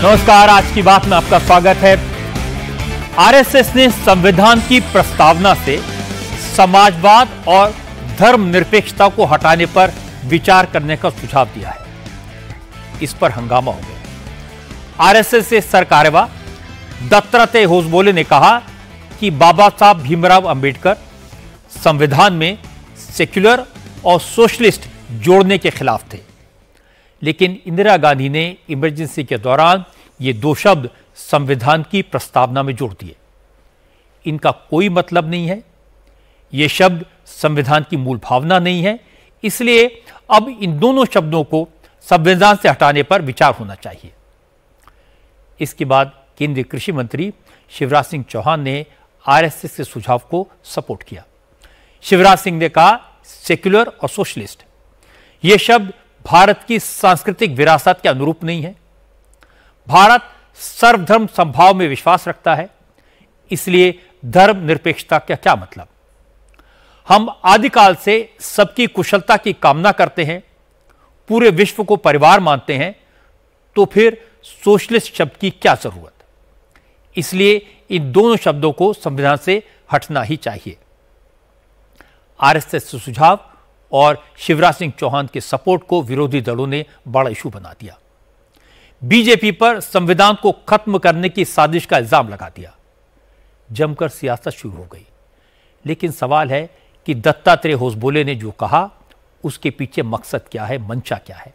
नमस्कार, आज की बात में आपका स्वागत है। आरएसएस ने संविधान की प्रस्तावना से समाजवाद और धर्मनिरपेक्षता को हटाने पर विचार करने का सुझाव दिया है। इस पर हंगामा हो गया। आरएसएस के सरकार्यवाह दत्तात्रेय होसबोले ने कहा कि बाबा साहब भीमराव अंबेडकर संविधान में सेक्युलर और सोशलिस्ट जोड़ने के खिलाफ थे, लेकिन इंदिरा गांधी ने इमरजेंसी के दौरान ये दो शब्द संविधान की प्रस्तावना में जोड़ दिए। इनका कोई मतलब नहीं है, ये शब्द संविधान की मूल भावना नहीं है, इसलिए अब इन दोनों शब्दों को संविधान से हटाने पर विचार होना चाहिए। इसके बाद केंद्रीय कृषि मंत्री शिवराज सिंह चौहान ने आरएसएस के सुझाव को सपोर्ट किया। शिवराज सिंह ने कहा, सेक्युलर और सोशलिस्ट ये शब्द भारत की सांस्कृतिक विरासत के अनुरूप नहीं है। भारत सर्वधर्म समभाव में विश्वास रखता है, इसलिए धर्मनिरपेक्षता का क्या मतलब? हम आदिकाल से सबकी कुशलता की कामना करते हैं, पूरे विश्व को परिवार मानते हैं, तो फिर सोशलिस्ट शब्द की क्या जरूरत? इसलिए इन दोनों शब्दों को संविधान से हटना ही चाहिए। आरएसएस के सुझाव और शिवराज सिंह चौहान के सपोर्ट को विरोधी दलों ने बड़ा इशू बना दिया। बीजेपी पर संविधान को खत्म करने की साजिश का इल्जाम लगा दिया। जमकर सियासत शुरू हो गई। लेकिन सवाल है कि दत्तात्रेय होसबोले ने जो कहा उसके पीछे मकसद क्या है, मंशा क्या है?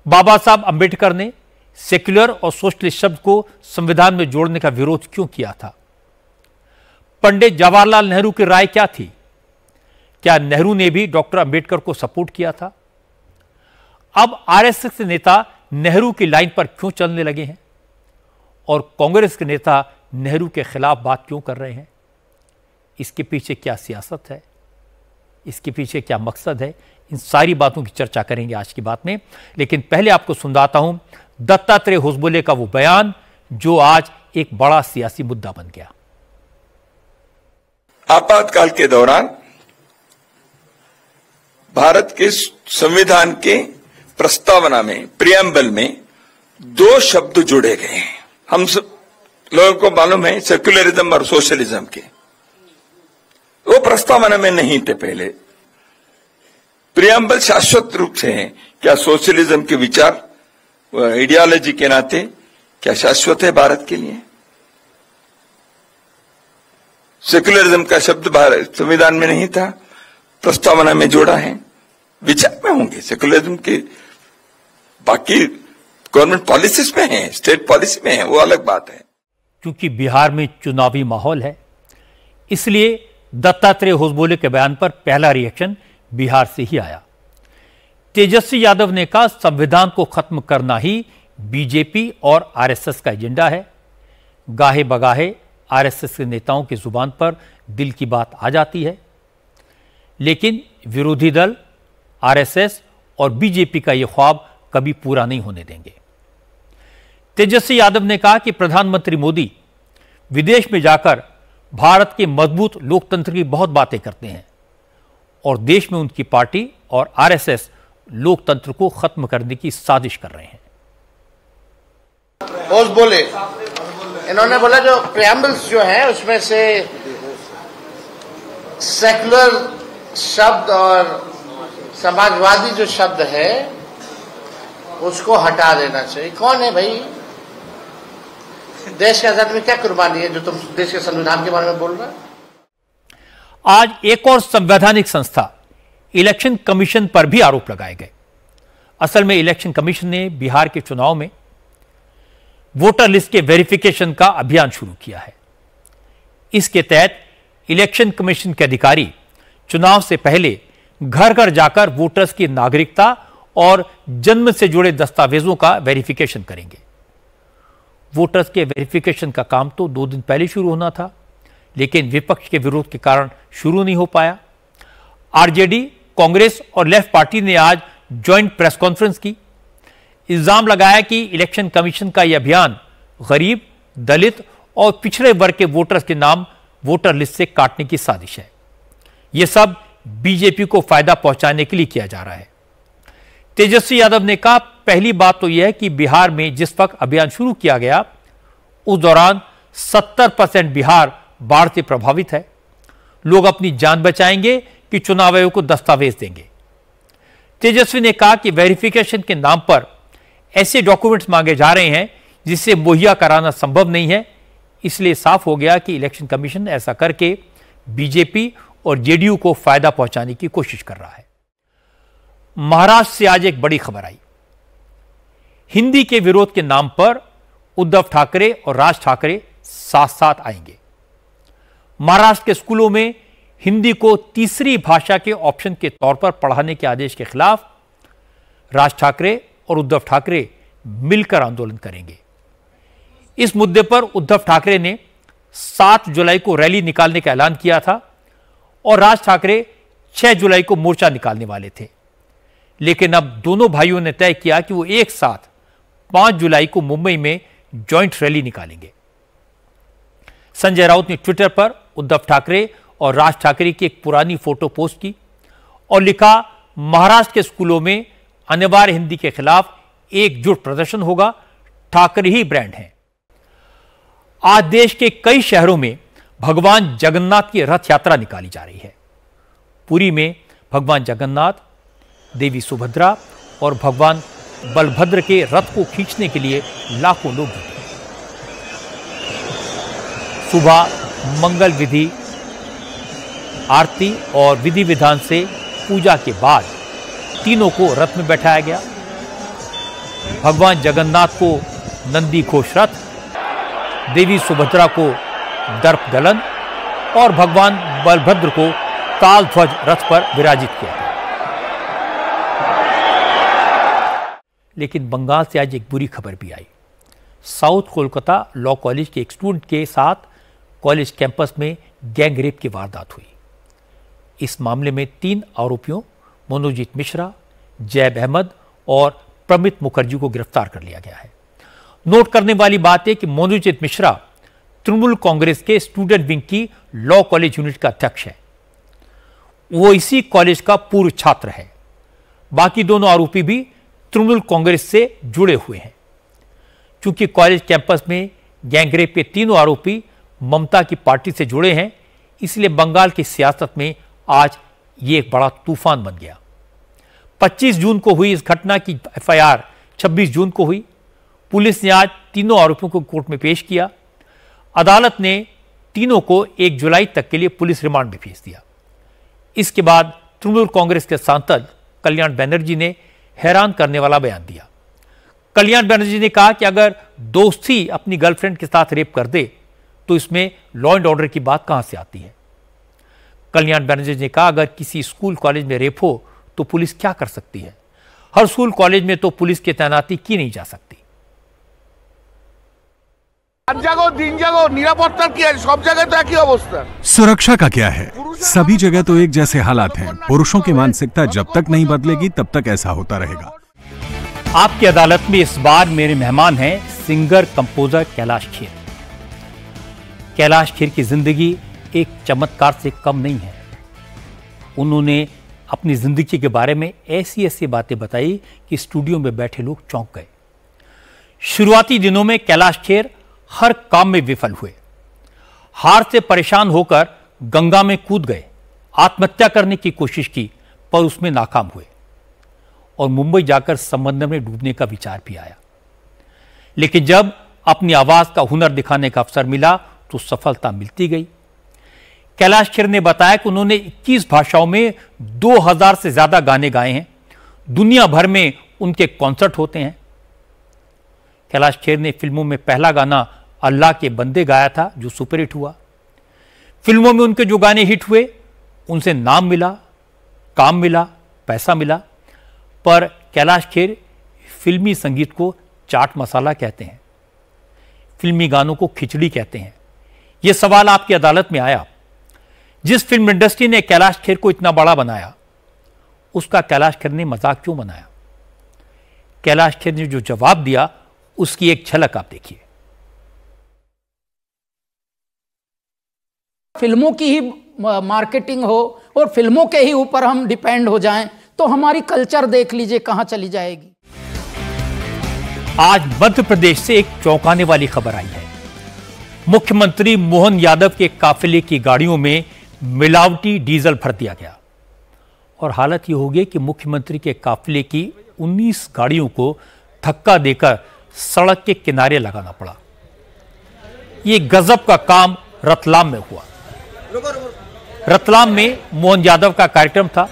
बाबा साहब अंबेडकर ने सेक्युलर और सोशलिस्ट शब्द को संविधान में जोड़ने का विरोध क्यों किया था? पंडित जवाहरलाल नेहरू की राय क्या थी? क्या नेहरू ने भी डॉक्टर अंबेडकर को सपोर्ट किया था? अब आरएसएस के नेता नेहरू की लाइन पर क्यों चलने लगे हैं और कांग्रेस के नेता नेहरू के खिलाफ बात क्यों कर रहे हैं? इसके पीछे क्या सियासत है? इसके पीछे क्या मकसद है? इन सारी बातों की चर्चा करेंगे आज की बात में। लेकिन पहले आपको सुनाता हूं दत्तात्रेय होसबोले का वो बयान जो आज एक बड़ा सियासी मुद्दा बन गया। आपातकाल के दौरान भारत के संविधान के प्रस्तावना में, प्रियम्बल में दो शब्द जोड़े गए हैं। हम सब लोगों को मालूम है सेक्युलरिज्म और सोशलिज्म के, वो प्रस्तावना में नहीं थे पहले। प्रियम्बल शाश्वत रूप से है। क्या सोशलिज्म के विचार आइडियोलॉजी के नाते क्या शाश्वत है भारत के लिए? सेक्युलरिज्म का शब्द भारत संविधान में नहीं था, प्रस्तावना में जोड़ा है। विचार में होंगे सेक्युलरिज्म के, बाकी गवर्नमेंट पॉलिसीज में है, स्टेट पॉलिसी में है, वो अलग बात है। क्योंकि बिहार में चुनावी माहौल है, इसलिए दत्तात्रेय होसबोले के बयान पर पहला रिएक्शन बिहार से ही आया। तेजस्वी यादव ने कहा, संविधान को खत्म करना ही बीजेपी और आरएसएस का एजेंडा है। गाहे बगाहे आरएसएस के नेताओं की जुबान पर दिल की बात आ जाती है, लेकिन विरोधी दल आरएसएस और बीजेपी का यह ख्वाब कभी पूरा नहीं होने देंगे। तेजस्वी यादव ने कहा कि प्रधानमंत्री मोदी विदेश में जाकर भारत के मजबूत लोकतंत्र की बहुत बातें करते हैं और देश में उनकी पार्टी और आरएसएस लोकतंत्र को खत्म करने की साजिश कर रहे हैं। बोले इन्होंने बोला जो प्रियम्बल्स जो है उसमें से सेक्युलर शब्द और समाजवादी जो शब्द है उसको हटा देना चाहिए। कौन है भाई? देश के आजादी में क्या कुर्बानी है जो तुम देश के संविधान के बारे में बोल रहे हो? आज एक और संवैधानिक संस्था इलेक्शन कमीशन पर भी आरोप लगाए गए। असल में इलेक्शन कमीशन ने बिहार के चुनाव में वोटर लिस्ट के वेरिफिकेशन का अभियान शुरू किया है। इसके तहत इलेक्शन कमीशन के अधिकारी चुनाव से पहले घर घर जाकर वोटर्स की नागरिकता और जन्म से जुड़े दस्तावेजों का वेरिफिकेशन करेंगे। वोटर्स के वेरिफिकेशन का काम तो 2 दिन पहले शुरू होना था, लेकिन विपक्ष के विरोध के कारण शुरू नहीं हो पाया। आरजेडी, कांग्रेस और लेफ्ट पार्टी ने आज ज्वाइंट प्रेस कॉन्फ्रेंस की। इल्जाम लगाया कि इलेक्शन कमीशन का यह अभियान गरीब, दलित और पिछड़े वर्ग के वोटर्स के नाम वोटर लिस्ट से काटने की साजिश है। यह सब बीजेपी को फायदा पहुंचाने के लिए किया जा रहा है। तेजस्वी यादव ने कहा, पहली बात तो यह है कि बिहार में जिस वक्त अभियान शुरू किया गया उस दौरान 70% बिहार बाढ़ से प्रभावित है। लोग अपनी जान बचाएंगे कि चुनाव आयोग को दस्तावेज देंगे। तेजस्वी ने कहा कि वेरिफिकेशन के नाम पर ऐसे डॉक्यूमेंट्स मांगे जा रहे हैं जिसे मुहैया कराना संभव नहीं है। इसलिए साफ हो गया कि इलेक्शन कमीशन ऐसा करके बीजेपी और जेडीयू को फायदा पहुंचाने की कोशिश कर रहा है। महाराष्ट्र से आज एक बड़ी खबर आई। हिंदी के विरोध के नाम पर उद्धव ठाकरे और राज ठाकरे साथ साथ आएंगे। महाराष्ट्र के स्कूलों में हिंदी को तीसरी भाषा के ऑप्शन के तौर पर पढ़ाने के आदेश के खिलाफ राज ठाकरे और उद्धव ठाकरे मिलकर आंदोलन करेंगे। इस मुद्दे पर उद्धव ठाकरे ने 7 जुलाई को रैली निकालने का ऐलान किया था और राज ठाकरे 6 जुलाई को मोर्चा निकालने वाले थे। लेकिन अब दोनों भाइयों ने तय किया कि वो एक साथ 5 जुलाई को मुंबई में जॉइंट रैली निकालेंगे। संजय राउत ने ट्विटर पर उद्धव ठाकरे और राज ठाकरे की एक पुरानी फोटो पोस्ट की और लिखा, महाराष्ट्र के स्कूलों में अनिवार्य हिंदी के खिलाफ एकजुट प्रदर्शन होगा, ठाकरे ही ब्रांड हैं। आज देश के कई शहरों में भगवान जगन्नाथ की रथ यात्रा निकाली जा रही है। पुरी में भगवान जगन्नाथ, देवी सुभद्रा और भगवान बलभद्र के रथ को खींचने के लिए लाखों लोग जुटे। सुबह मंगल विधि, आरती और विधि विधान से पूजा के बाद तीनों को रथ में बैठाया गया। भगवान जगन्नाथ को नंदी घोष रथ, देवी सुभद्रा को दर्प दलन और भगवान बलभद्र को ताल ध्वज रथ पर विराजित किया गया। लेकिन बंगाल से आज एक बुरी खबर भी आई। साउथ कोलकाता लॉ कॉलेज के एक स्टूडेंट के साथ कॉलेज कैंपस में गैंग रेप की वारदात हुई। इस मामले में 3 आरोपियों मनोजीत मिश्रा, जैब अहमद और प्रमित मुखर्जी को गिरफ्तार कर लिया गया है। नोट करने वाली बात है कि मनोजीत मिश्रा तृणमूल कांग्रेस के स्टूडेंट विंग की लॉ कॉलेज यूनिट का अध्यक्ष है। वो इसी कॉलेज का पूर्व छात्र है। बाकी दोनों आरोपी भी तृणमूल कांग्रेस से जुड़े हुए हैं। चूंकि कॉलेज कैंपस में गैंगरेप के तीनों आरोपी ममता की पार्टी से जुड़े हैं, इसलिए बंगाल की सियासत में आज ये एक बड़ा तूफान बन गया। 25 जून को हुई इस घटना की एफआईआर 26 जून को हुई। पुलिस ने आज तीनों आरोपियों को कोर्ट में पेश किया। अदालत ने तीनों को 1 जुलाई तक के लिए पुलिस रिमांड में भेज दिया। इसके बाद तृणमूल कांग्रेस के सांसद कल्याण बनर्जी ने हैरान करने वाला बयान दिया। कल्याण बनर्जी ने कहा कि अगर दोस्त ही अपनी गर्लफ्रेंड के साथ रेप कर दे तो इसमें लॉ एंड ऑर्डर की बात कहां से आती है। कल्याण बनर्जी ने कहा, अगर किसी स्कूल कॉलेज में रेप हो तो पुलिस क्या कर सकती है। हर स्कूल कॉलेज में तो पुलिस की तैनाती की नहीं जा सकती। सुरक्षा का क्या है, सभी जगह तो एक जैसे हालात हैं। पुरुषों की मानसिकता जब तक नहीं बदलेगी तब तक ऐसा होता रहेगा। आपकी अदालत में इस बार मेरे मेहमान हैं सिंगर कंपोजर कैलाश खेर। कैलाश खेर की जिंदगी एक चमत्कार से कम नहीं है। उन्होंने अपनी जिंदगी के बारे में ऐसी ऐसी बातें बताई कि स्टूडियो में बैठे लोग चौंक गए। शुरुआती दिनों में कैलाश खेर हर काम में विफल हुए। हार से परेशान होकर गंगा में कूद गए, आत्महत्या करने की कोशिश की पर उसमें नाकाम हुए और मुंबई जाकर समंदर में डूबने का विचार भी आया। लेकिन जब अपनी आवाज का हुनर दिखाने का अवसर मिला तो सफलता मिलती गई। कैलाश खेर ने बताया कि उन्होंने 21 भाषाओं में 2000 से ज्यादा गाने गाए हैं। दुनिया भर में उनके कॉन्सर्ट होते हैं। कैलाश खेर ने फिल्मों में पहला गाना अल्लाह के बंदे गाया था जो सुपरहिट हुआ। फिल्मों में उनके जो गाने हिट हुए उनसे नाम मिला, काम मिला, पैसा मिला। पर कैलाश खेर फिल्मी संगीत को चाट मसाला कहते हैं, फिल्मी गानों को खिचड़ी कहते हैं। यह सवाल आपकी अदालत में आया। जिस फिल्म इंडस्ट्री ने कैलाश खेर को इतना बड़ा बनाया उसका कैलाश खेर ने मजाक क्यों बनाया। कैलाश खेर ने जो जवाब दिया उसकी एक झलक आप देखिए। फिल्मों की ही मार्केटिंग हो और फिल्मों के ही ऊपर हम डिपेंड हो जाएं तो हमारी कल्चर देख लीजिए कहां चली जाएगी। आज मध्य प्रदेश से एक चौंकाने वाली खबर आई है। मुख्यमंत्री मोहन यादव के काफिले की गाड़ियों में मिलावटी डीजल भर दिया गया और हालत यह हो गई कि मुख्यमंत्री के काफिले की 19 गाड़ियों को धक्का देकर सड़क के किनारे लगाना पड़ा। यह गजब का काम रतलाम में हुआ। रतलाम में मोहन यादव का कार्यक्रम था।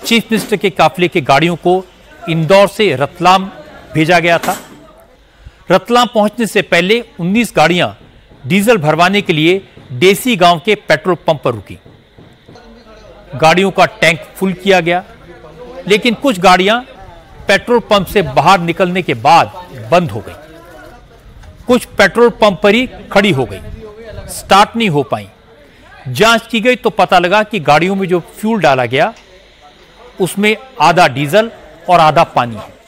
चीफ मिनिस्टर के काफिले की गाड़ियों को इंदौर से रतलाम भेजा गया था। रतलाम पहुंचने से पहले 19 गाड़ियां डीजल भरवाने के लिए देसी गांव के पेट्रोल पंप पर रुकी। गाड़ियों का टैंक फुल किया गया, लेकिन कुछ गाड़ियां पेट्रोल पंप से बाहर निकलने के बाद बंद हो गई। कुछ पेट्रोल पंप पर ही खड़ी हो गई, स्टार्ट नहीं हो पाई। जांच की गई तो पता लगा कि गाड़ियों में जो फ्यूल डाला गया उसमें आधा डीजल और आधा पानी है।